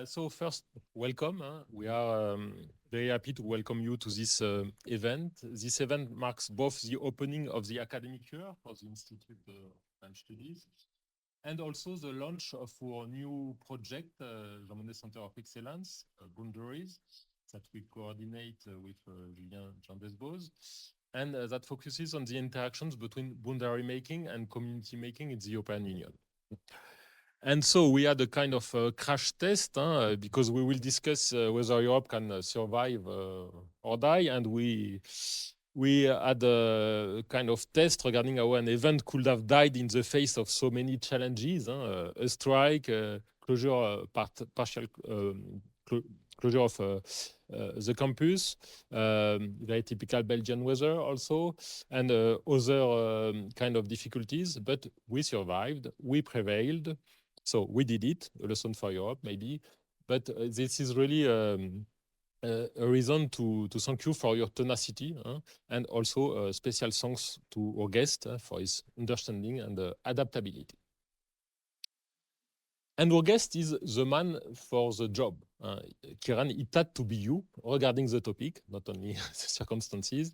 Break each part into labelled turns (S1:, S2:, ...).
S1: So first, welcome. We are very happy to welcome you to this event. This event marks both the opening of the academic year for the Institute of French Studies and also the launch of our new project, the Monnet Center of Excellence, BoundEUries, that we coordinate with Julien Jeandesboz, and that focuses on the interactions between boundary making and community making in the European Union. And so we had a kind of crash test because we will discuss whether Europe can survive or die. And we had a kind of test regarding how an event could have died in the face of so many challenges, a strike, partial closure of the campus, very typical Belgian weather also, and other kind of difficulties. But we survived, we prevailed. So we did it, a lesson for Europe, maybe. But this is really a reason to thank you for your tenacity, and also special thanks to our guest for his understanding and adaptability. And our guest is the man for the job. Kiran, it had to be you regarding the topic, not only the circumstances.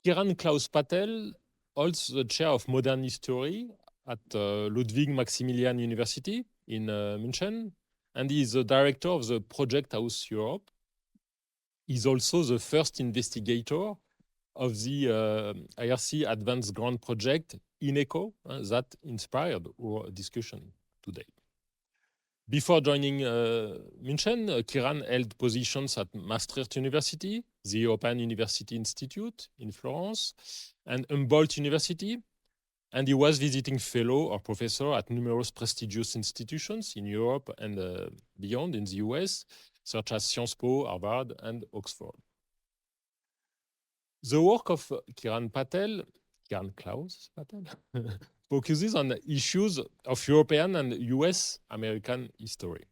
S1: Kiran Klaus Patel holds the chair of modern history at Ludwig Maximilian University in München, and he is the director of the Project House Europe. He's also the first investigator of the IRC Advanced Grant Project INECO that inspired our discussion today. Before joining München, Kiran held positions at Maastricht University, the European University Institute in Florence, and Humboldt University. And he was visiting fellow or professor at numerous prestigious institutions in Europe and beyond in the US, such as Sciences Po, Harvard, and Oxford. The work of Kiran Klaus Patel, focuses on issues of European and US American history.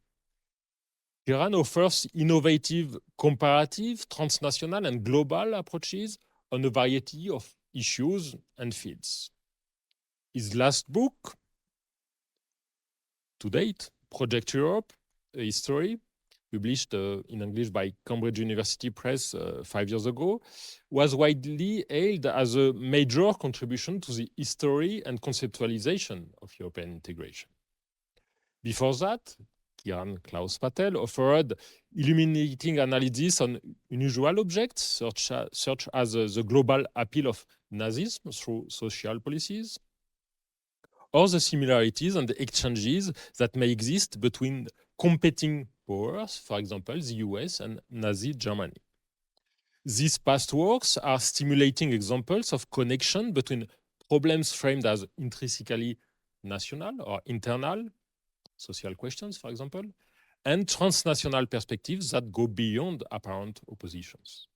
S1: Kiran offers innovative, comparative, transnational, and global approaches on a variety of issues and fields. His last book, to date, Project Europe, a History, published in English by Cambridge University Press 5 years ago, was widely hailed as a major contribution to the history and conceptualization of European integration. Before that, Kiran Klaus Patel offered illuminating analysis on unusual objects, such as the global appeal of Nazism through social policies, or the similarities and the exchanges that may exist between competing powers, for example, the US and Nazi Germany. These past works are stimulating examples of connection between problems framed as intrinsically national or internal, social questions, for example, and transnational perspectives that go beyond apparent oppositions.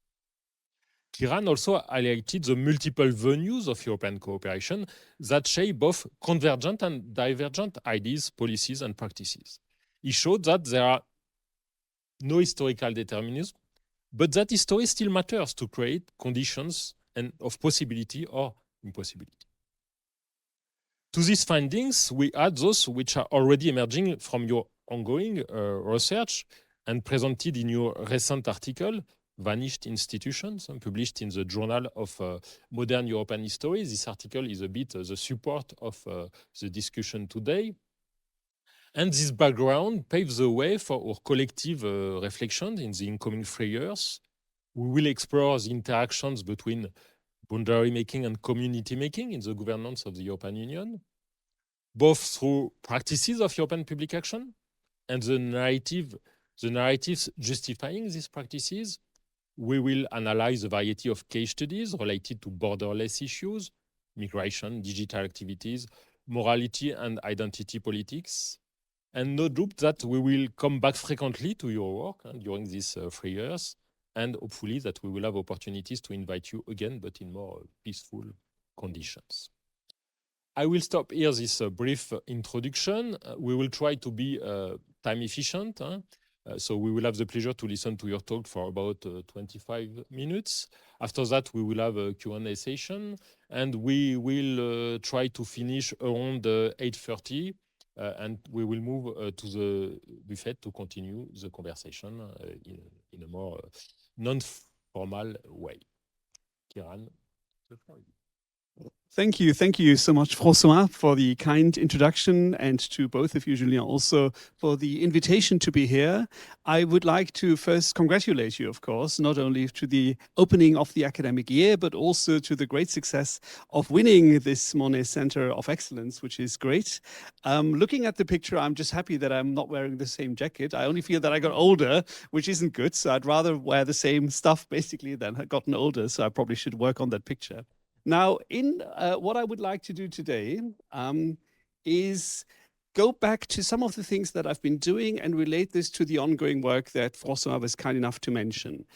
S1: Kiran also highlighted the multiple venues of European cooperation that shape both convergent and divergent ideas, policies, and practices. He showed that there are no historical determinism, but that history still matters to create conditions of possibility or impossibility. To these findings, we add those which are already emerging from your ongoing research and presented in your recent article, Vanished Institutions, published in the Journal of Modern European History. This article is a bit the support of the discussion today. And this background paves the way for our collective reflection in the incoming 3 years. We will explore the interactions between boundary making and community making in the governance of the European Union, both through practices of European public action and the narratives justifying these practices. We will analyze a variety of case studies related to borderless issues, migration, digital activities, morality and identity politics. And no doubt that we will come back frequently to your work during these 3 years, and hopefully that we will have opportunities to invite you again, but in more peaceful conditions. I will stop here this brief introduction. We will try to be time efficient. So we will have the pleasure to listen to your talk for about 25 minutes. After that, we will have a Q&A session, and we will try to finish around 8:30 and we will move to the buffet to continue the conversation in a more non-formal way. Kiran, the floor is yours.
S2: Thank you so much, François, for the kind introduction, and to both of you, Julien, also for the invitation to be here. I would like to first congratulate you, of course, not only to the opening of the academic year, but also to the great success of winning this Monnet Center of Excellence, which is great. Looking at the picture, I'm just happy that I'm not wearing the same jacket. I only feel that I got older, which isn't good, so I'd rather wear the same stuff, basically, than I've gotten older, so I probably should work on that picture. Now, what I would like to do today is go back to some of the things that I've been doing and relate this to the ongoing work that François was kind enough to mention.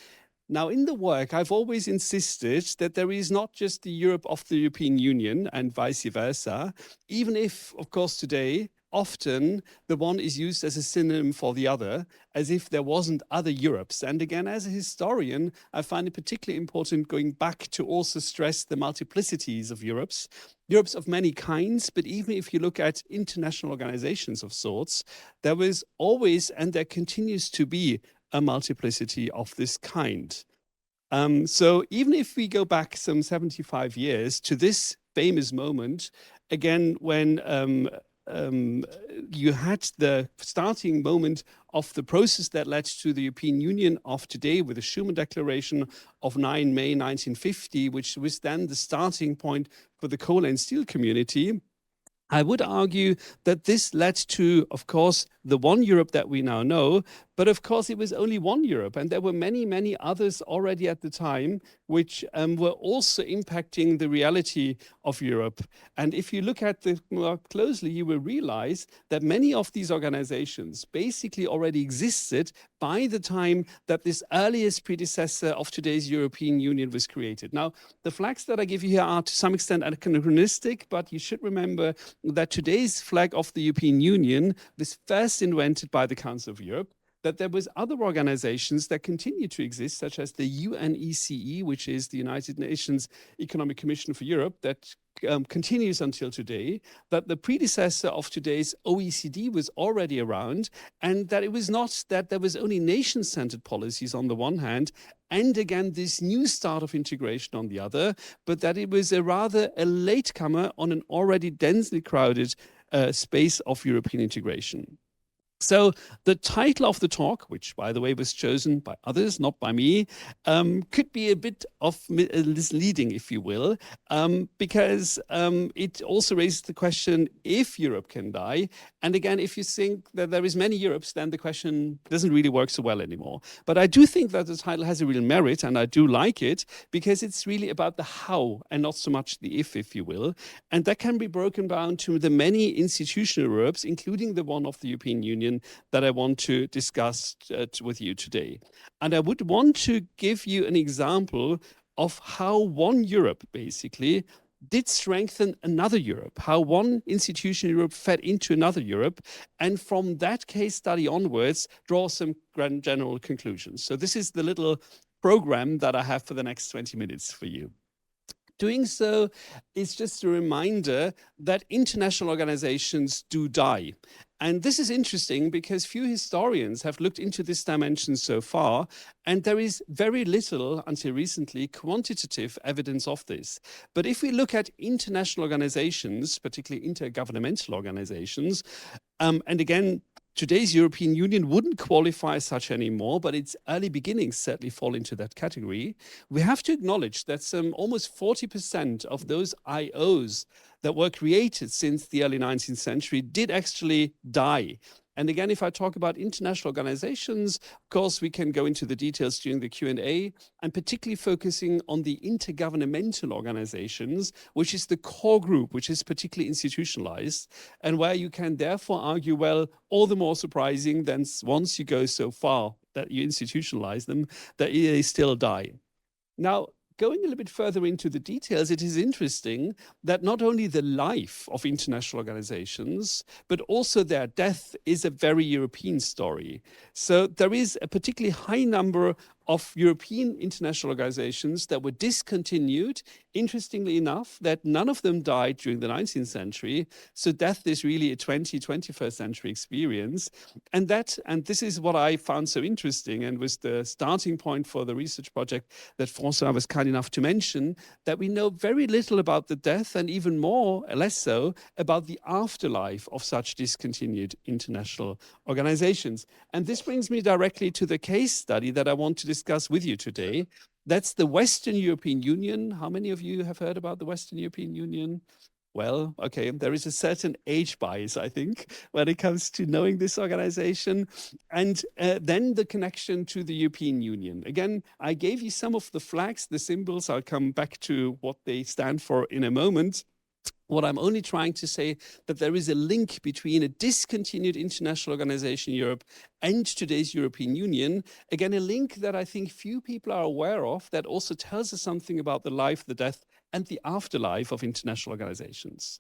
S2: Now, in the work, I've always insisted that there is not just the Europe of the European Union and vice versa, even if, of course, today, often the one is used as a synonym for the other, as if there wasn't other Europes. And again, as a historian, I find it particularly important going back to also stress the multiplicities of Europes of many kinds, but even if you look at international organizations of sorts, there was always and there continues to be a multiplicity of this kind. So even if we go back some 75 years to this famous moment, again, when you had the starting moment of the process that led to the European Union of today with the Schuman Declaration of 9 May 1950, which was then the starting point for the coal and steel community. I would argue that this led to, of course, the one Europe that we now know, but of course it was only one Europe, and there were many, many others already at the time, which were also impacting the reality of Europe. And if you look at it more closely, you will realize that many of these organizations basically already existed by the time that this earliest predecessor of today's European Union was created. Now, the flags that I give you here are to some extent anachronistic, but you should remember that today's flag of the European Union was first invented by the Council of Europe, that there was other organizations that continue to exist, such as the UNECE, which is the United Nations Economic Commission for Europe, that continues until today, that the predecessor of today's OECD was already around, and that it was not that there was only nation-centered policies on the one hand, and again, this new start of integration on the other, but that it was rather a latecomer on an already densely crowded space of European integration. So the title of the talk, which, by the way, was chosen by others, not by me, could be a bit of misleading, if you will, because it also raises the question if Europe can die. And again, if you think that there is many Europes, then the question doesn't really work so well anymore. But I do think that the title has a real merit, and I do like it, because it's really about the how and not so much the if you will. And that can be broken down to the many institutional Europes, including the one of the European Union, that I want to discuss with you today. And I would want to give you an example of how one Europe basically did strengthen another Europe, how one institution in Europe fed into another Europe, and from that case study onwards, draw some general conclusions. So this is the little program that I have for the next 20 minutes for you. Doing so is just a reminder that international organizations do die. And this is interesting because few historians have looked into this dimension so far, and there is very little, until recently, quantitative evidence of this. But if we look at international organizations, particularly intergovernmental organizations, and again, today's European Union wouldn't qualify as such anymore, but its early beginnings certainly fall into that category. We have to acknowledge that some almost 40% of those IOs that were created since the early 19th century did actually die. And again, if I talk about international organizations, of course, we can go into the details during the Q&A, and particularly focusing on the intergovernmental organizations, which is the core group, which is particularly institutionalized, and where you can therefore argue, well, all the more surprising than once you go so far that you institutionalize them, that they still die. Now, going a little bit further into the details, it is interesting that not only the life of international organizations, but also their death is a very European story. So there is a particularly high number of European international organizations that were discontinued. Interestingly enough, that none of them died during the 19th century. So death is really a 21st century experience. And this is what I found so interesting and was the starting point for the research project that François was kind enough to mention, that we know very little about the death and even less so, about the afterlife of such discontinued international organizations. And this brings me directly to the case study that I want to discuss with you today. That's the Western European Union. How many of you have heard about the Western European Union? Well, okay, there is a certain age bias, I think, when it comes to knowing this organization. And then the connection to the European Union. Again, I gave you some of the flags, the symbols. I'll come back to what they stand for in a moment. What I'm only trying to say that there is a link between a discontinued international organization in Europe and today's European Union. Again, a link that I think few people are aware of, that also tells us something about the life, the death, and the afterlife of international organizations.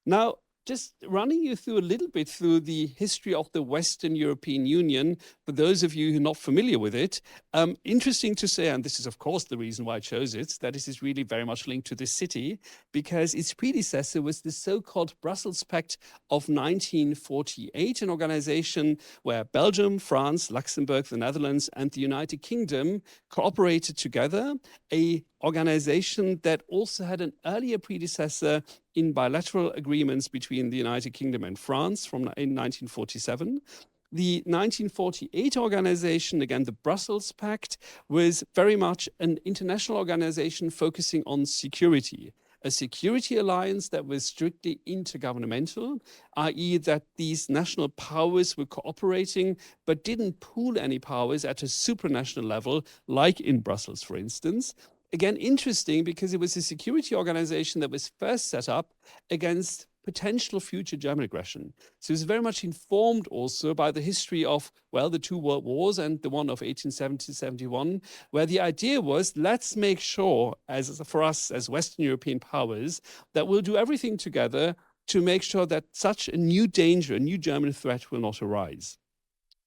S2: Now, just running you through a little bit through the history of the Western European Union, for those of you who are not familiar with it, interesting to say, and this is of course the reason why I chose it, that this is really very much linked to this city, because its predecessor was the so-called Brussels Pact of 1948, an organization where Belgium, France, Luxembourg, the Netherlands, and the United Kingdom cooperated together, a organization that also had an earlier predecessor in bilateral agreements between the United Kingdom and France in 1947. The 1948 organization, again, the Brussels Pact, was very much an international organization focusing on security, a security alliance that was strictly intergovernmental, i.e. that these national powers were cooperating, but didn't pool any powers at a supranational level, like in Brussels, for instance. Again, interesting because it was a security organization that was first set up against potential future German aggression. So it was very much informed also by the history of, well, the two world wars and the one of 1870-71, where the idea was, let's make sure, for us as Western European powers, that we'll do everything together to make sure that such a new danger, a new German threat will not arise.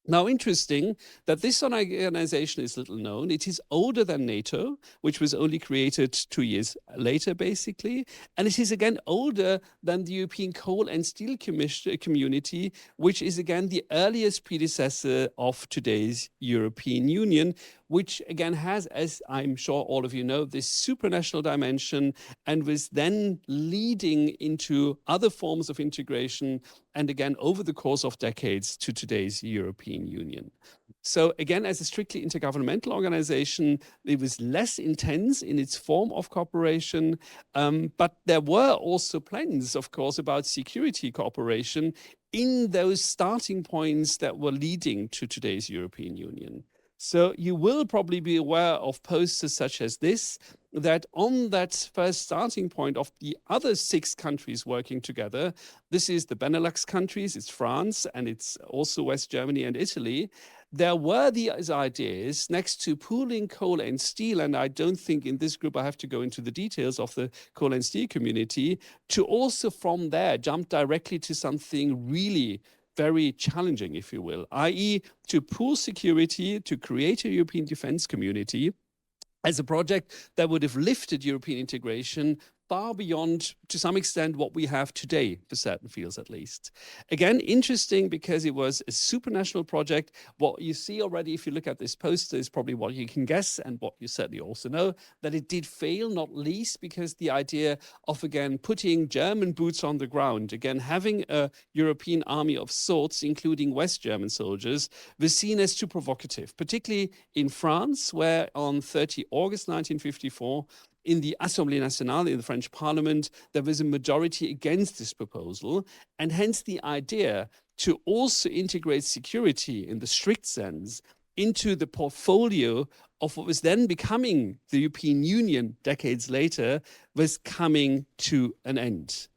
S2: Now, interesting that this organization is little known. It is older than NATO, which was only created 2 years later, basically. And it is, again, older than the European Coal and Steel Community, which is, again, the earliest predecessor of today's European Union, which, again, has, as I'm sure all of you know, this supranational dimension and was then leading into other forms of integration and, again, over the course of decades to today's European Union. So again, as a strictly intergovernmental organization, it was less intense in its form of cooperation, but there were also plans, of course, about security cooperation in those starting points that were leading to today's European Union. So you will probably be aware of posters such as this, that on that first starting point of the other 6 countries working together, this is the Benelux countries, it's France, and it's also West Germany and Italy. There were these ideas next to pooling coal and steel, and I don't think in this group I have to go into the details of the coal and steel community, to also from there jump directly to something really very challenging, if you will, i.e. to pool security, to create a European defense community as a project that would have lifted European integration far beyond, to some extent, what we have today, for certain fields at least. Again, interesting because it was a supranational project. What you see already, if you look at this poster, is probably what you can guess and what you certainly also know, that it did fail, not least because the idea of, again, putting German boots on the ground, again, having a European army of sorts, including West German soldiers, was seen as too provocative, particularly in France, where on 30 August 1954, in the Assemblée Nationale, in the French Parliament, there was a majority against this proposal, and hence the idea to also integrate security in the strict sense into the portfolio of what was then becoming the European Union decades later was coming to an end.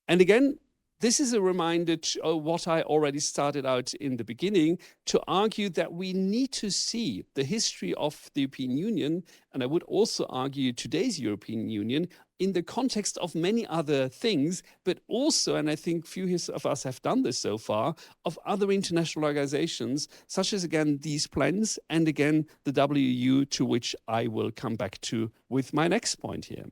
S2: And again, this is a reminder of what I already started out in the beginning, to argue that we need to see the history of the European Union, and I would also argue today's European Union, in the context of many other things, but also, and I think few of us have done this so far, of other international organizations, such as, again, these plans, and again, the WEU, to which I will come back to with my next point here.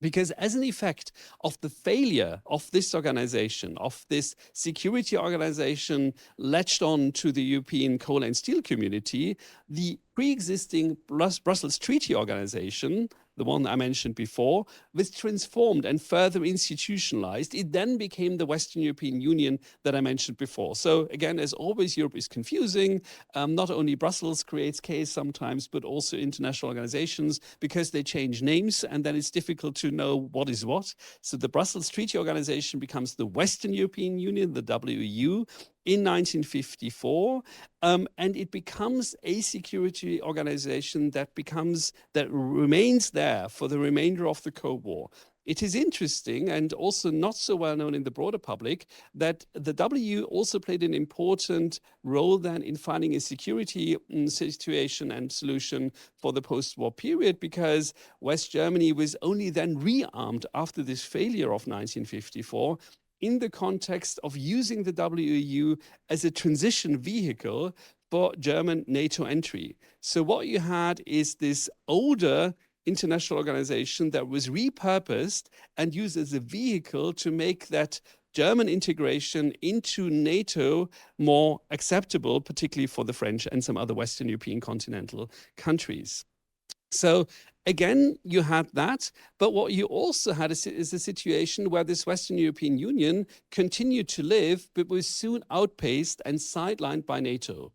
S2: Because as an effect of the failure of this organization, of this security organization latched on to the European coal and steel community, the pre-existing Brussels Treaty Organization, the one I mentioned before, was transformed and further institutionalized. It then became the Western European Union that I mentioned before. So again, as always, Europe is confusing. Not only Brussels creates chaos sometimes, but also international organizations, because they change names and then it's difficult to know what is what. So the Brussels Treaty Organization becomes the Western European Union, the WEU, in 1954, and it becomes a security organization that remains there for the remainder of the Cold War. It is interesting, and also not so well known in the broader public, that the WEU also played an important role then in finding a security situation and solution for the post-war period, because West Germany was only then rearmed after this failure of 1954, in the context of using the WEU as a transition vehicle for German NATO entry. So what you had is this older international organization that was repurposed and used as a vehicle to make that German integration into NATO more acceptable, particularly for the French and some other Western European continental countries. So again, you had that, but what you also had is a situation where this Western European Union continued to live, but was soon outpaced and sidelined by NATO.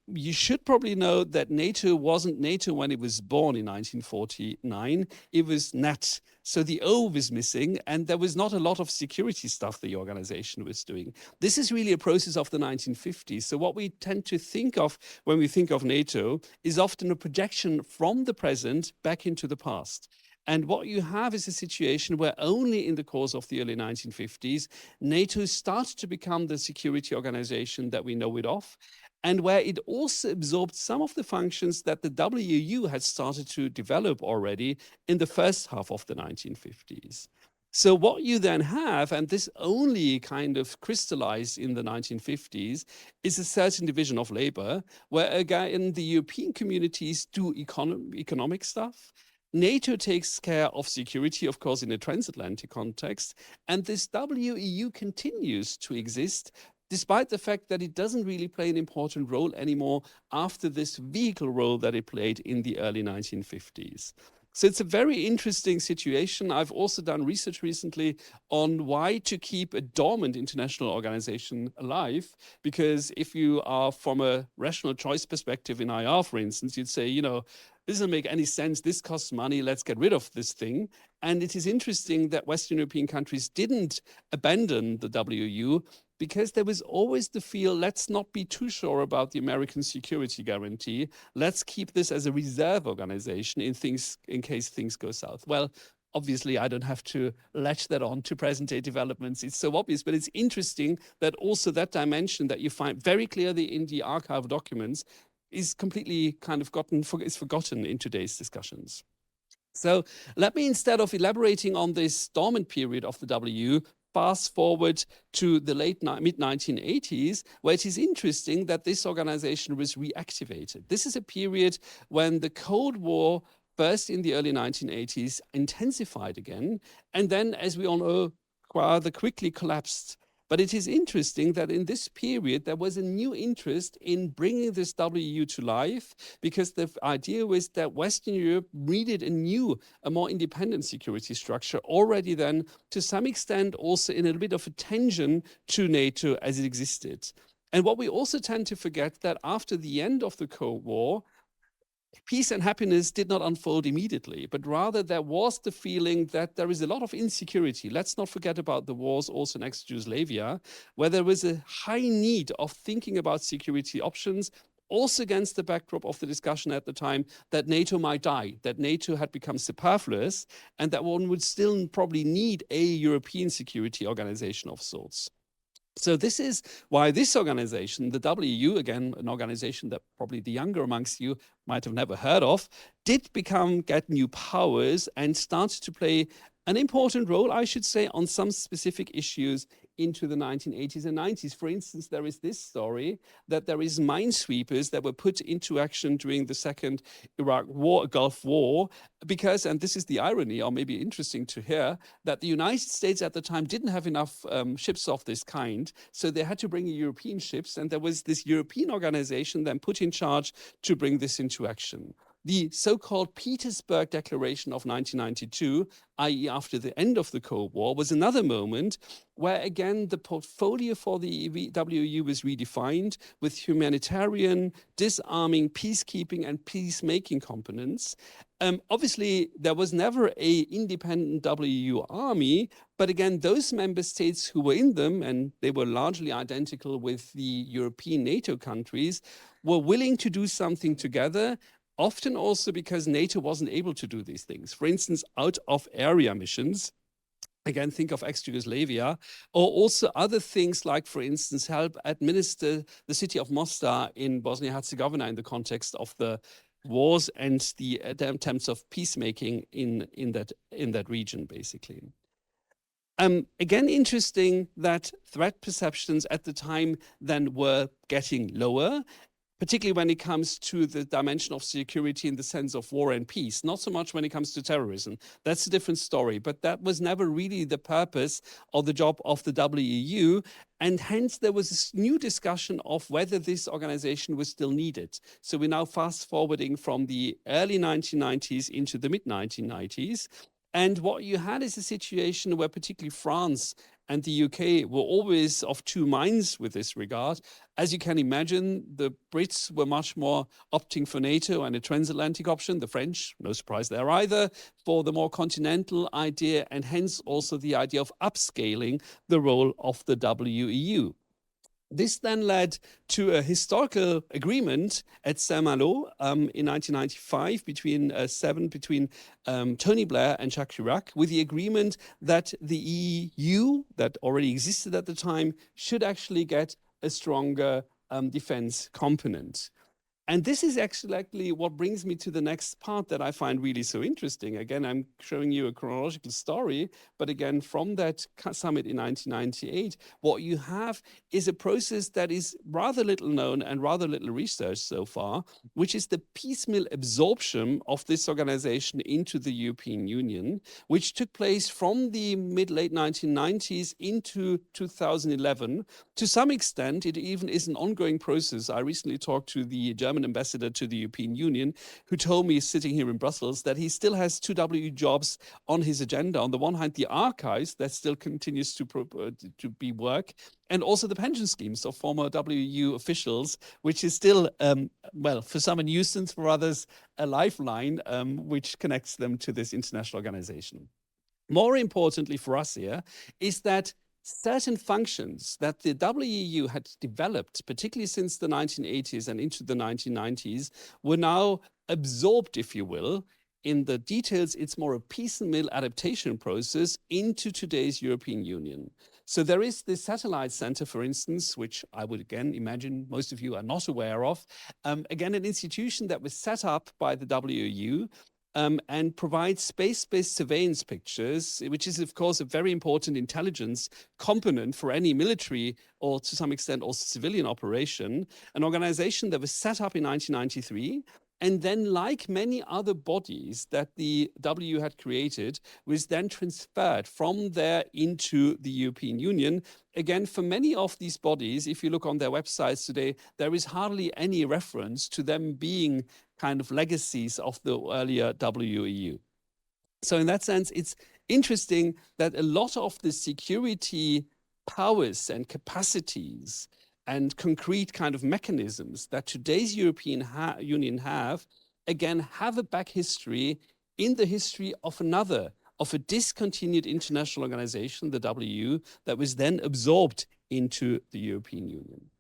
S2: You should probably know that NATO wasn't NATO when it was born in 1949. It was NAT. So the O was missing, and there was not a lot of security stuff the organization was doing. This is really a process of the 1950s. So what we tend to think of when we think of NATO is often a projection from the present back into the past. And what you have is a situation where only in the course of the early 1950s, NATO started to become the security organization that we know it of, and where it also absorbed some of the functions that the WEU had started to develop already in the first half of the 1950s. So what you then have, and this only kind of crystallized in the 1950s, is a certain division of labor, where again the European communities do economic stuff. NATO takes care of security, of course, in a transatlantic context, and this WEU continues to exist, despite the fact that it doesn't really play an important role anymore after this vehicle role that it played in the early 1950s. So it's a very interesting situation. I've also done research recently on why to keep a dormant international organization alive, because if you are from a rational choice perspective in IR, for instance, you'd say, this doesn't make any sense, this costs money, let's get rid of this thing. And it is interesting that Western European countries didn't abandon the WEU, because there was always the feel, let's not be too sure about the American security guarantee. Let's keep this as a reserve organization in case things go south. Well, obviously, I don't have to latch that on to present day developments. It's so obvious, but it's interesting that also that dimension that you find very clearly in the archive documents is completely kind of forgotten in today's discussions. So let me, instead of elaborating on this dormant period of the WEU, fast forward to the mid-1980s, where it is interesting that this organization was reactivated. This is a period when the Cold War, first in the early 1980s, intensified again, and then, as we all know, rather quickly collapsed. But it is interesting that in this period, there was a new interest in bringing this WEU to life, because the idea was that Western Europe needed a more independent security structure already then, to some extent also in a bit of a tension to NATO as it existed. And what we also tend to forget, that after the end of the Cold War, peace and happiness did not unfold immediately, but rather there was the feeling that there is a lot of insecurity. Let's not forget about the wars also next to Yugoslavia, where there was a high need of thinking about security options, also against the backdrop of the discussion at the time that NATO might die, that NATO had become superfluous, and that one would still probably need a European security organization of sorts. So this is why this organization, the WEU, again, an organization that probably the younger amongst you might have never heard of, did get new powers and started to play an important role, I should say, on some specific issues into the 1980s and 90s. For instance, there is this story that there is minesweepers that were put into action during the second Gulf War, because, and this is the irony, or maybe interesting to hear, that the United States at the time didn't have enough ships of this kind, so they had to bring European ships, and there was this European organization then put in charge to bring this into action. The so-called Petersburg Declaration of 1992, i.e. after the end of the Cold War, was another moment where, again, the portfolio for the WEU was redefined with humanitarian, disarming, peacekeeping, and peacemaking components. Obviously, there was never an independent WEU army, but again, those member states who were in them, and they were largely identical with the European NATO countries, were willing to do something together, often also because NATO wasn't able to do these things. For instance, out-of-area missions, again, think of ex-Yugoslavia, or also other things like, for instance, help administer the city of Mostar in Bosnia-Herzegovina in the context of the wars and the attempts of peacemaking in that region, basically. Again, interesting that threat perceptions at the time then were getting lower, particularly when it comes to the dimension of security in the sense of war and peace, not so much when it comes to terrorism. That's a different story, but that was never really the purpose or the job of the WEU. And hence there was this new discussion of whether this organization was still needed. So we're now fast forwarding from the early 1990s into the mid 1990s. And what you had is a situation where particularly France and the UK were always of two minds with this regard. As you can imagine, the Brits were much more opting for NATO and a transatlantic option. The French, no surprise there either, for the more continental idea, and hence also the idea of upscaling the role of the WEU. This then led to a historical agreement at Saint-Malo in 1995 between Tony Blair and Jacques Chirac, with the agreement that the EU, that already existed at the time, should actually get a stronger defense component. And this is actually what brings me to the next part that I find really so interesting. Again, I'm showing you a chronological story, but again, from that summit in 1998, what you have is a process that is rather little known and rather little researched so far, which is the piecemeal absorption of this organization into the European Union, which took place from the mid-late 1990s into 2011. To some extent, it even is an ongoing process. I recently talked to the German ambassador to the European Union, who told me, sitting here in Brussels, that he still has two WEU jobs on his agenda. On the one hand, the archives, that still continues to be work, and also the pension schemes of former WEU officials, which is still, well, for some a nuisance, for others a lifeline, which connects them to this international organization. More importantly for us here is that certain functions that the WEU had developed, particularly since the 1980s and into the 1990s, were now absorbed, if you will. In the details, it's more a piecemeal adaptation process into today's European Union. So there is this satellite center, for instance, which I would again imagine most of you are not aware of. Again, an institution that was set up by the WEU, and provides space-based surveillance pictures, which is, of course, a very important intelligence component for any military or, to some extent, also civilian operation. An organization that was set up in 1993, and then, like many other bodies that the WEU had created, was then transferred from there into the European Union. Again, for many of these bodies, if you look on their websites today, there is hardly any reference to them being kind of legacies of the earlier WEU. So in that sense, it's interesting that a lot of the security powers and capacities and concrete kind of mechanisms that today's European Union have a back history in the history of a discontinued international organization, the WEU, that was then absorbed into the European Union.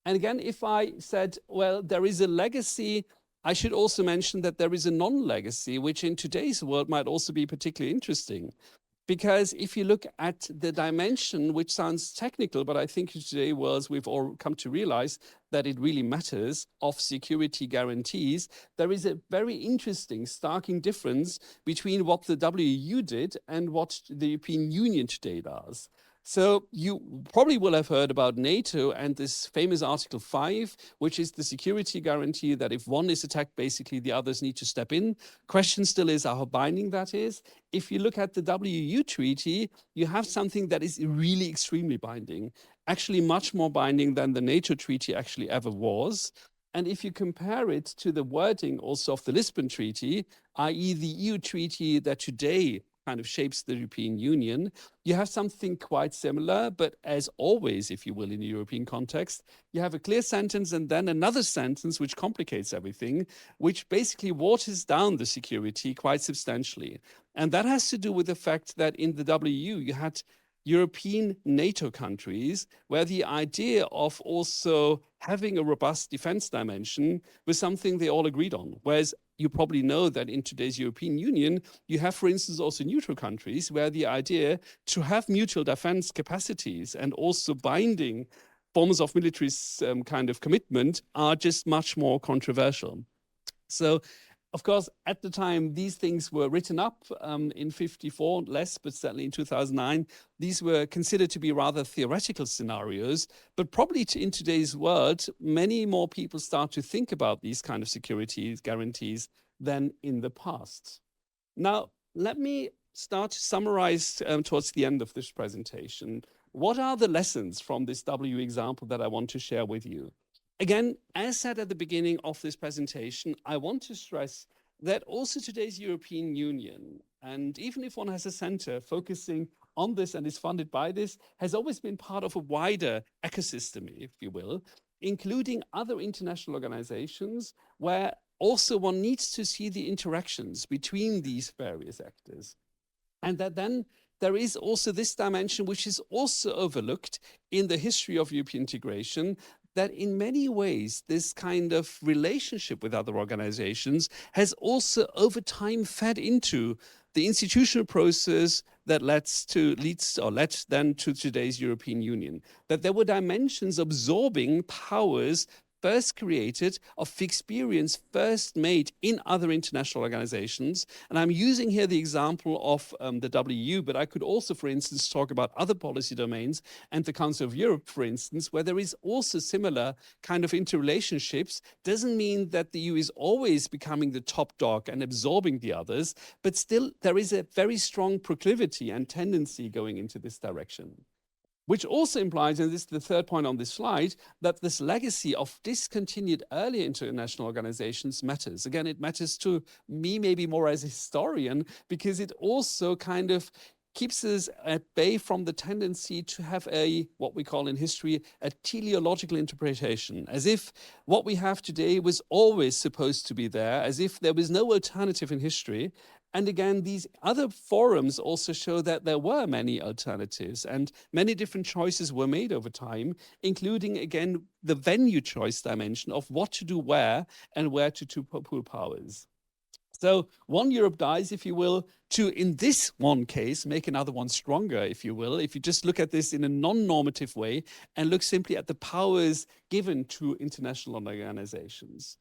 S2: And again, if I said, well, there is a legacy, I should also mention that there is a non-legacy, which in today's world might also be particularly interesting. Because if you look at the dimension, which sounds technical, but I think in today's world we've all come to realize that it really matters, of security guarantees, there is a very interesting, starking difference between what the WEU did and what the European Union today does. So you probably will have heard about NATO and this famous Article 5, which is the security guarantee that if one is attacked, basically the others need to step in. Question still is how binding that is. If you look at the WEU treaty, you have something that is really extremely binding, actually much more binding than the NATO treaty actually ever was. And if you compare it to the wording also of the Lisbon Treaty, i.e. the EU treaty that today kind of shapes the European Union, you have something quite similar, but as always, if you will, in the European context, you have a clear sentence and then another sentence which complicates everything, which basically waters down the security quite substantially. And that has to do with the fact that in the WEU, you had European NATO countries where the idea of also having a robust defense dimension was something they all agreed on. Whereas you probably know that in today's European Union, you have, for instance, also neutral countries where the idea to have mutual defense capacities and also binding forms of military kind of commitment are just much more controversial. So, of course, at the time, these things were written up in 54, less, but certainly in 2009. These were considered to be rather theoretical scenarios, but probably in today's world, many more people start to think about these kind of security guarantees than in the past. Now, let me start to summarize towards the end of this presentation. What are the lessons from this W example that I want to share with you? Again, as said at the beginning of this presentation, I want to stress that also today's European Union, and even if one has a center focusing on this and is funded by this, has always been part of a wider ecosystem, if you will, including other international organizations where also one needs to see the interactions between these various actors. And that then there is also this dimension which is also overlooked in the history of European integration, that in many ways, this kind of relationship with other organizations has also over time fed into the institutional process that led then to today's European Union. That there were dimensions absorbing powers first created, of experience first made in other international organizations. And I'm using here the example of the WEU, but I could also, for instance, talk about other policy domains and the Council of Europe, for instance, where there is also similar kind of interrelationships. Doesn't mean that the EU is always becoming the top dog and absorbing the others, but still there is a very strong proclivity and tendency going into this direction. Which also implies, and this is the third point on this slide, that this legacy of discontinued earlier international organizations matters. Again, it matters to me maybe more as a historian, because it also kind of keeps us at bay from the tendency to have what we call in history, a teleological interpretation, as if what we have today was always supposed to be there, as if there was no alternative in history. And again, these other forums also show that there were many alternatives and many different choices were made over time, including, again, the venue choice dimension of what to do where and where to pool powers. So one Europe dies, if you will, to, in this one case, make another one stronger, if you will, if you just look at this in a non-normative way and look simply at the powers given to international organizations.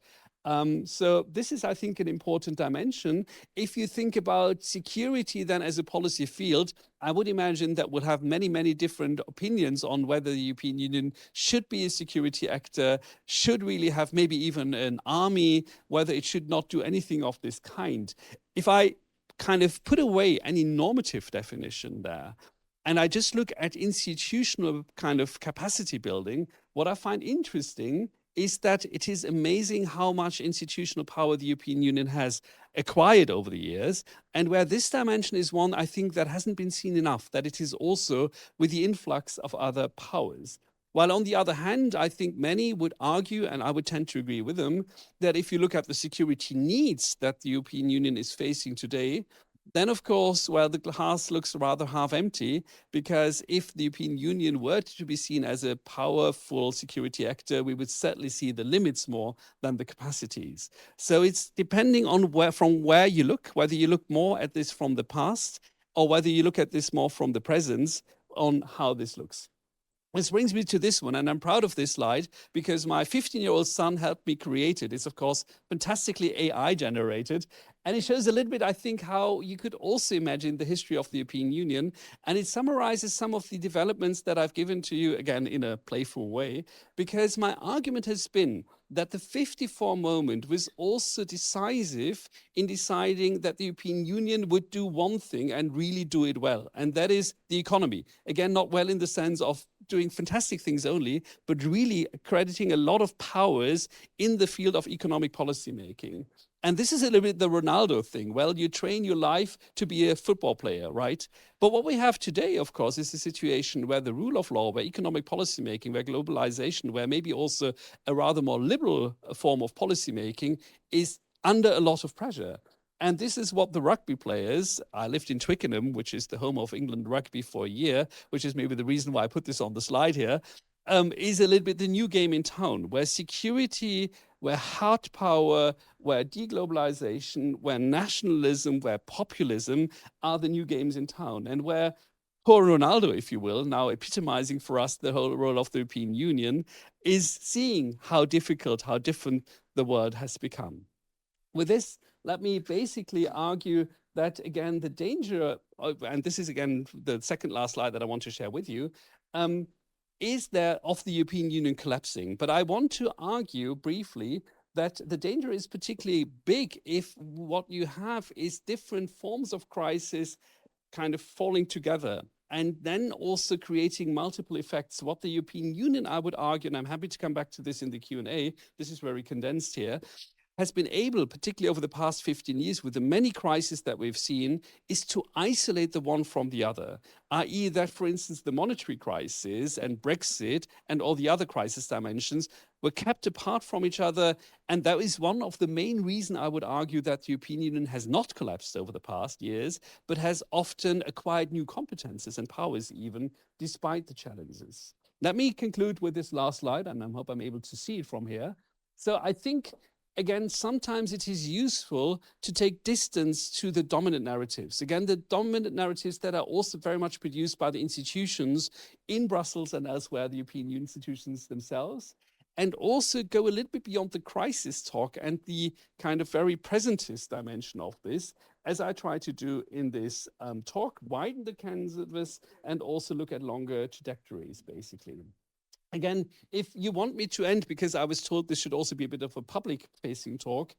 S2: So this is, I think, an important dimension. If you think about security then as a policy field, I would imagine that we'll have many, many different opinions on whether the European Union should be a security actor, should really have maybe even an army, whether it should not do anything of this kind. If I kind of put away any normative definition there, and I just look at institutional kind of capacity building, what I find interesting is that it is amazing how much institutional power the European Union has acquired over the years, and where this dimension is one, I think, that hasn't been seen enough, that it is also with the influx of other powers. While on the other hand, I think many would argue, and I would tend to agree with them, that if you look at the security needs that the European Union is facing today, then, of course, well, the glass looks rather half empty, because if the European Union were to be seen as a powerful security actor, we would certainly see the limits more than the capacities. So it's depending on from where you look, whether you look more at this from the past or whether you look at this more from the presence on how this looks. This brings me to this one, and I'm proud of this slide because my 15-year-old son helped me create it. It's, of course, fantastically AI generated, and it shows a little bit, I think, how you could also imagine the history of the European Union, and it summarizes some of the developments that I've given to you, again, in a playful way, because my argument has been that the 54 moment was also decisive in deciding that the European Union would do one thing and really do it well, and that is the economy. Again, not well in the sense of doing fantastic things only, but really crediting a lot of powers in the field of economic policy making. And this is a little bit the Ronaldo thing. Well, you train your life to be a football player, right? But what we have today, of course, is a situation where the rule of law, where economic policy making, where globalization, where maybe also a rather more liberal form of policy making is under a lot of pressure. And this is what the rugby players, I lived in Twickenham, which is the home of England rugby for a year, which is maybe the reason why I put this on the slide here, is a little bit the new game in town, where security, where hard power, where deglobalization, where nationalism, where populism are the new games in town, and where poor Ronaldo, if you will, now epitomizing for us the whole role of the European Union, is seeing how difficult, how different the world has become. With this, let me basically argue that, again, the danger, and this is, again, the second last slide that I want to share with you, is there of the European Union collapsing. But I want to argue briefly that the danger is particularly big if what you have is different forms of crisis kind of falling together and then also creating multiple effects. What the European Union, I would argue, and I'm happy to come back to this in the Q&A, this is very condensed here, has been able, particularly over the past 15 years, with the many crises that we've seen, is to isolate the one from the other, i.e. that, for instance, the monetary crisis and Brexit and all the other crisis dimensions were kept apart from each other. And that is one of the main reasons, I would argue, that the European Union has not collapsed over the past years, but has often acquired new competences and powers even, despite the challenges. Let me conclude with this last slide, and I hope I'm able to see it from here. So I think, again, sometimes it is useful to take distance to the dominant narratives. Again, the dominant narratives that are also very much produced by the institutions in Brussels and elsewhere, the European Union institutions themselves, and also go a little bit beyond the crisis talk and the kind of very presentist dimension of this, as I try to do in this talk, widen the canvas and also look at longer trajectories, basically. Again, if you want me to end, because I was told this should also be a bit of a public-facing talk,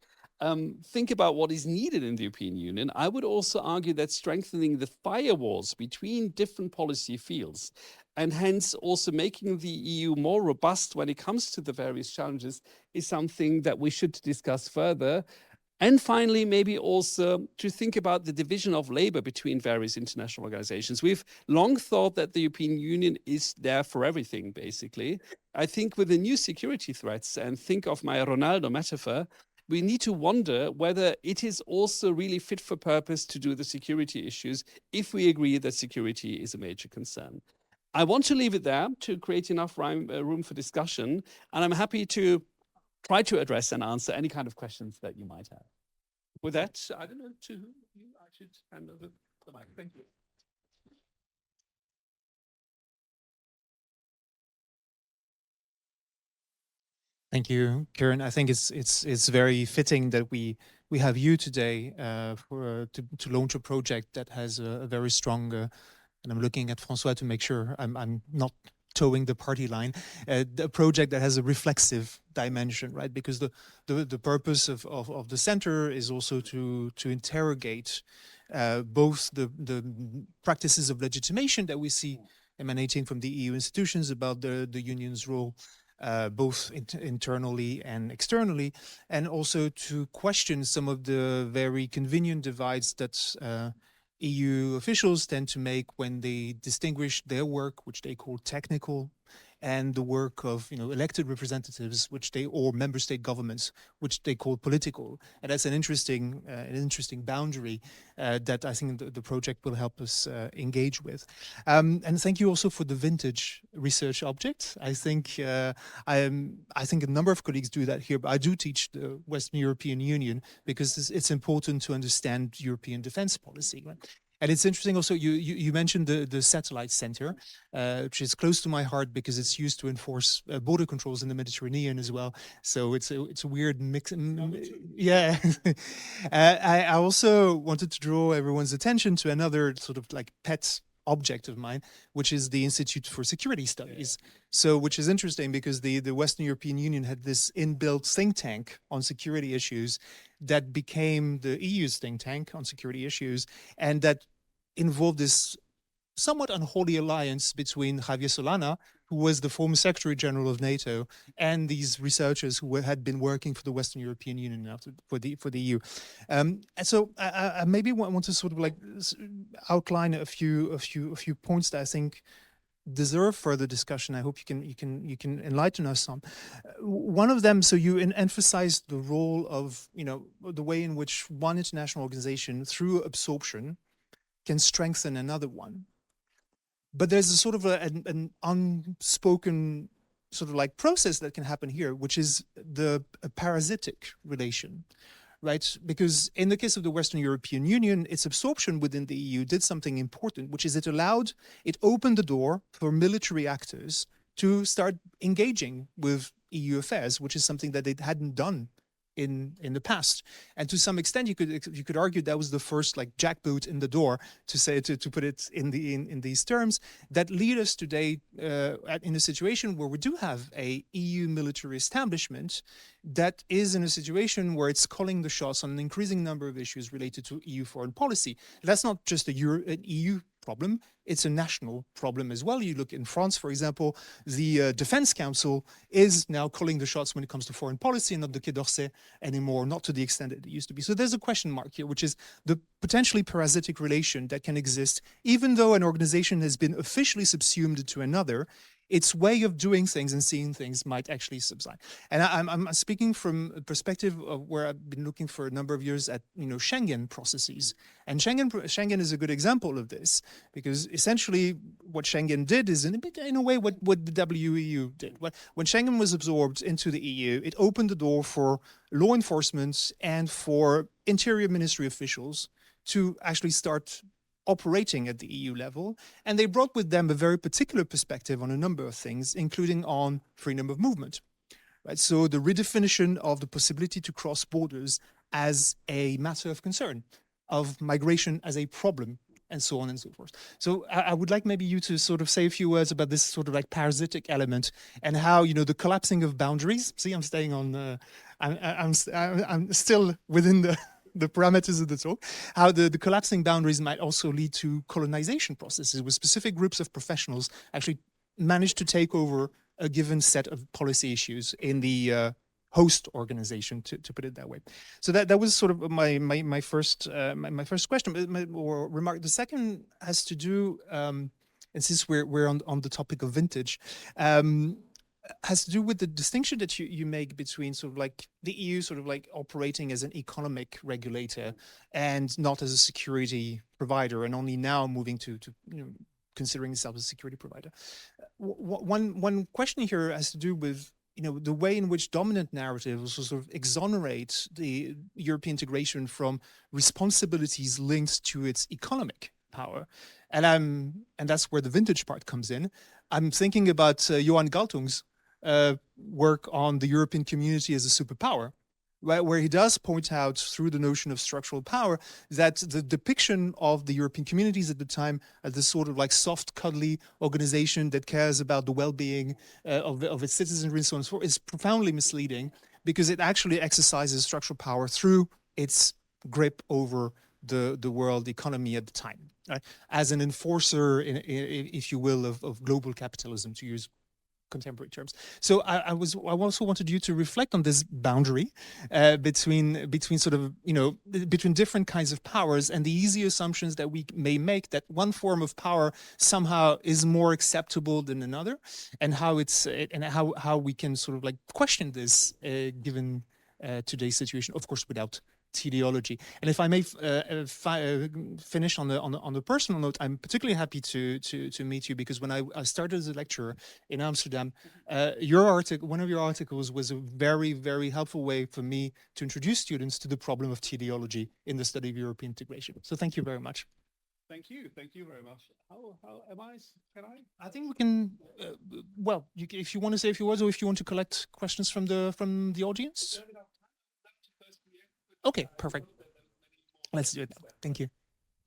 S2: think about what is needed in the European Union. I would also argue that strengthening the firewalls between different policy fields, and hence also making the EU more robust when it comes to the various challenges, is something that we should discuss further. And finally, maybe also to think about the division of labor between various international organizations. We've long thought that the European Union is there for everything, basically. I think with the new security threats, and think of my Ronaldo metaphor, we need to wonder whether it is also really fit for purpose to do the security issues if we agree that security is a major concern. I want to leave it there to create enough room for discussion, and I'm happy to try to address and answer any kind of questions that you might have. With that, I don't know to whom I should hand over the mic. Thank you.
S3: Thank you, Kiran. I think it's very fitting that we have you today to launch a project that has a very strong. And I'm looking at François to make sure I'm not towing the party line, a project that has a reflexive dimension, right? Because the purpose of the center is also to interrogate both the practices of legitimation that we see emanating from the EU institutions about the union's role, both internally and externally, and also to question some of the very convenient divides that EU officials tend to make when they distinguish their work, which they call technical, and the work of elected representatives, which or member state governments, which they call political. And that's an interesting boundary that I think the project will help us engage with. And thank you also for the vintage research object. I think I think a number of colleagues do that here, but I do teach the Western European Union because it's important to understand European defense policy. Right? And it's interesting also, you mentioned the satellite center, which is close to my heart because it's used to enforce border controls in the Mediterranean as well. So it's a weird mix. Yeah. I also wanted to draw everyone's attention to another sort of like pet object of mine, which is the Institute for Security Studies. So, which is interesting because the Western European Union had this inbuilt think tank on security issues that became the EU's think tank on security issues, and that involved this somewhat unholy alliance between Javier Solana, who was the former Secretary General of NATO, and these researchers who had been working for the Western European Union now for the EU. And so I maybe want to sort of like outline a few points that I think deserve further discussion. I hope you can enlighten us on. One of them, so you emphasized the role of, you know, the way in which one international organization through absorption can strengthen another one. But there's a sort of an unspoken sort of like process that can happen here, which is a parasitic relation, right? Because in the case of the Western European Union, its absorption within the EU did something important, which is it opened the door for military actors to start engaging with EU affairs, which is something that they hadn't done in the past. And to some extent, you could argue that was the first like jackboot in the door, to put it in these terms, that lead us today in a situation where we do have a EU military establishment that is in a situation where it's calling the shots on an increasing number of issues related to EU foreign policy. That's not just an EU problem, it's a national problem as well. You look in France, for example, the Defense Council is now calling the shots when it comes to foreign policy, and not the Quai d'Orsay anymore, not to the extent that it used to be. So there's a question mark here, which is the potentially parasitic relation that can exist, even though an organization has been officially subsumed to another. Its way of doing things and seeing things might actually subside. And I'm speaking from a perspective of where I've been looking for a number of years at, you know, Schengen processes. And Schengen is a good example of this, because essentially what Schengen did is in a way what the WEU did. When Schengen was absorbed into the EU, it opened the door for law enforcement and for interior ministry officials to actually start operating at the EU level, and they brought with them a very particular perspective on a number of things, including on freedom of movement. Right? So the redefinition of the possibility to cross borders as a matter of concern, of migration as a problem, and so on and so forth. So I would like maybe you to sort of say a few words about this sort of like parasitic element, and how, you know, the collapsing of boundaries. See, I'm staying on. I'm still within the parameters of the talk, how the collapsing boundaries might also lead to colonization processes, where specific groups of professionals actually manage to take over a given set of policy issues in the host organization, to put it that way. So that was sort of my first question or remark. The second has to do, and since we're on the topic of vintage, has to do with the distinction that you make between sort of like the EU sort of like operating as an economic regulator and not as a security provider, and only now moving to you know, considering itself as a security provider. One question here has to do with, you know, the way in which dominant narratives sort of exonerate the European integration from responsibilities linked to its economic power. And that's where the vintage part comes in. I'm thinking about Johan Galtung's work on the European community as a superpower, right, where he does point out through the notion of structural power that the depiction of the European communities at the time as this sort of like soft, cuddly organization that cares about the well-being of its citizenry and so on and so forth is profoundly misleading, because it actually exercises structural power through its grip over the world economy at the time, right? As an enforcer, if you will, of global capitalism, to use contemporary terms. So I also wanted you to reflect on this boundary between sort of, you know, between different kinds of powers, and the easy assumptions that we may make that one form of power somehow is more acceptable than another, and how we can sort of like question this given today's situation, of course, without teleology. And if I may finish on the personal note, I'm particularly happy to meet you, because when I started as a lecturer in Amsterdam, one of your articles was a very, very helpful way for me to introduce students to the problem of teleology in the study of European integration. So thank you very much.
S2: Thank you very much. How am I? Can I?
S3: I think we can. Well, if you want to say a few words, or if you want to collect questions from the audience. Okay, perfect. Let's do it. Thank you.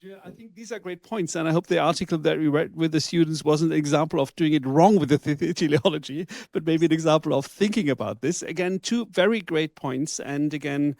S2: Yeah, I think these are great points, and I hope the article that we read with the students wasn't an example of doing it wrong with the teleology, but maybe an example of thinking about this. Again, two very great points, and again,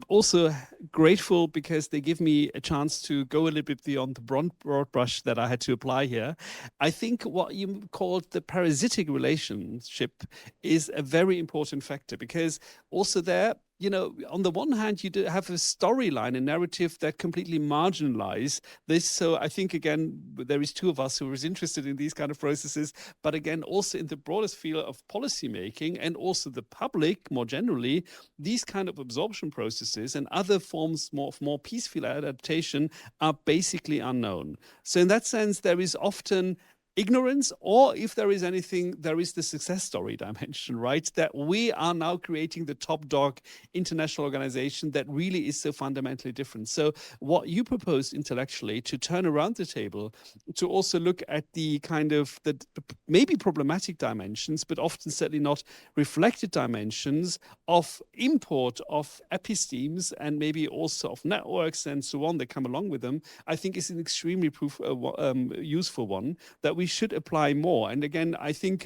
S2: also grateful because they give me a chance to go a little bit beyond the broad brush that I had to apply here. I think what you called the parasitic relationship is a very important factor, because also there, you know, on the one hand, you do have a storyline, a narrative that completely marginalize this. So I think, again, there is two of us who is interested in these kind of processes, but again, also in the broadest field of policymaking and also the public more generally, these kind of absorption processes and other forms of more peaceful adaptation are basically unknown. So in that sense, there is often ignorance, or if there is anything, there is the success story dimension, right? That we are now creating the top dog international organization that really is so fundamentally different. So what you proposed intellectually to turn around the table, to also look at the kind of the maybe problematic dimensions, but often certainly not reflected dimensions of import of epistemes and maybe also of networks and so on that come along with them, I think is an extremely useful one that we should apply more. And again, I think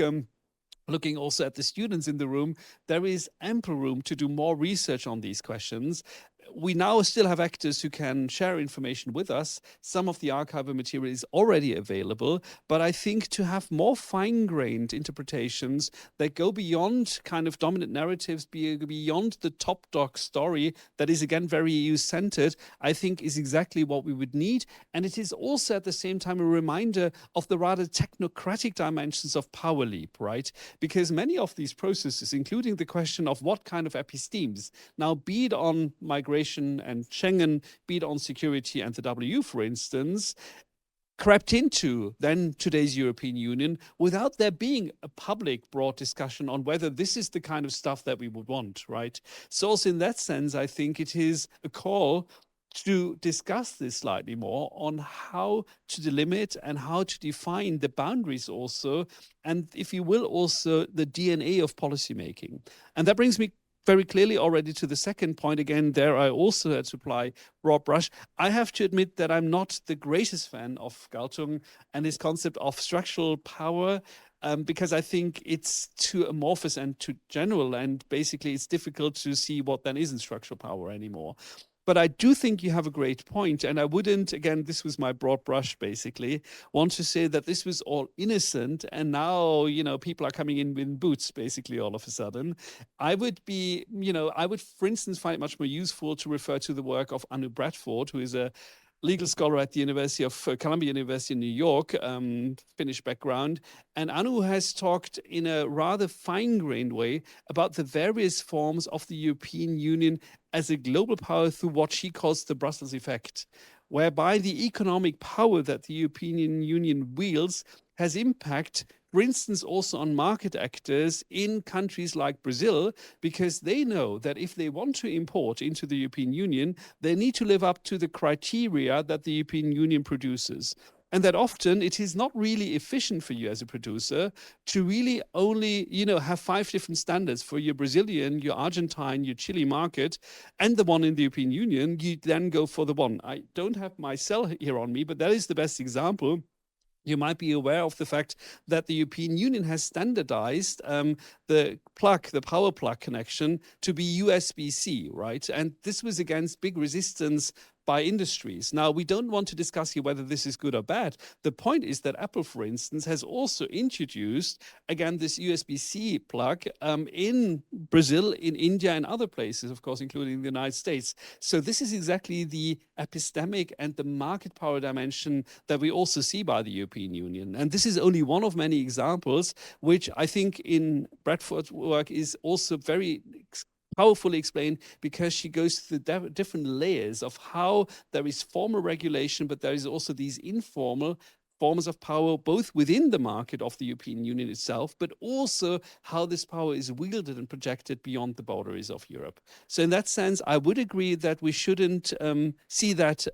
S2: looking also at the students in the room, there is ample room to do more research on these questions. We now still have actors who can share information with us. Some of the archival material is already available, but I think to have more fine-grained interpretations that go beyond kind of dominant narratives, beyond the top dog story that is again very EU-centered, I think is exactly what we would need. And it is also at the same time a reminder of the rather technocratic dimensions of power leap, right? Because many of these processes, including the question of what kind of epistemes, now be it on migration and Schengen, be it on security and the W, for instance, crept into then today's European Union without there being a public broad discussion on whether this is the kind of stuff that we would want, right? So also in that sense, I think it is a call to discuss this slightly more on how to delimit and how to define the boundaries also, and if you will, also the DNA of policymaking. And that brings me very clearly already to the second point. Again, there I also had to apply broad brush. I have to admit that I'm not the greatest fan of Galtung and his concept of structural power, because I think it's too amorphous and too general, and basically it's difficult to see what then isn't structural power anymore. But I do think you have a great point, and I wouldn't, again, this was my broad brush basically, want to say that this was all innocent and now, you know, people are coming in boots basically all of a sudden. I would be, you know, I would, for instance, find it much more useful to refer to the work of Anu Bradford, who is a legal scholar at the University of Columbia University in New York, Finnish background. And Anu has talked in a rather fine-grained way about the various forms of the European Union as a global power through what she calls the Brussels effect, whereby the economic power that the European Union wields has impact, for instance, also on market actors in countries like Brazil, because they know that if they want to import into the European Union, they need to live up to the criteria that the European Union produces. And that often it is not really efficient for you as a producer to really only, you know, have 5 different standards for your Brazilian, your Argentine, your Chile market, and the one in the European Union. You then go for the one. I don't have my cell here on me, but that is the best example. You might be aware of the fact that the European Union has standardized the power plug connection to be USB-C, right? And this was against big resistance by industries. Now, we don't want to discuss here whether this is good or bad. The point is that Apple, for instance, has also introduced, again, this USB-C plug in Brazil, in India, and other places, of course, including the United States. So this is exactly the epistemic and the market power dimension that we also see by the European Union. And this is only one of many examples, which I think in Bradford's work is also very powerfully explained, because she goes through the different layers of how there is formal regulation, but there is also these informal forms of power, both within the market of the European Union itself, but also how this power is wielded and projected beyond the boundaries of Europe. So in that sense, I would agree that we shouldn't see that,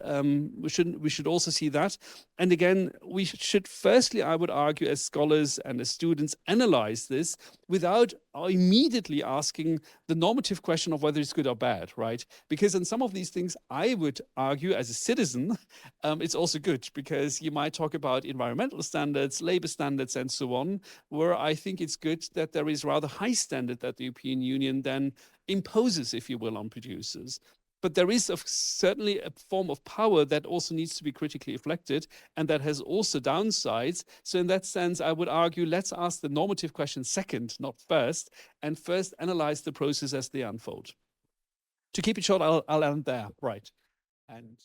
S2: we should also see that. And again, we should firstly, I would argue, as scholars and as students, analyze this without immediately asking the normative question of whether it's good or bad, right? Because in some of these things, I would argue as a citizen, it's also good, because you might talk about environmental standards, labor standards, and so on, where I think it's good that there is rather high standard that the European Union then imposes, if you will, on producers. But there is certainly a form of power that also needs to be critically reflected, and that has also downsides. So in that sense, I would argue, let's ask the normative question second, not first, and first analyze the process as they unfold. To keep it short, I'll end there. Right. And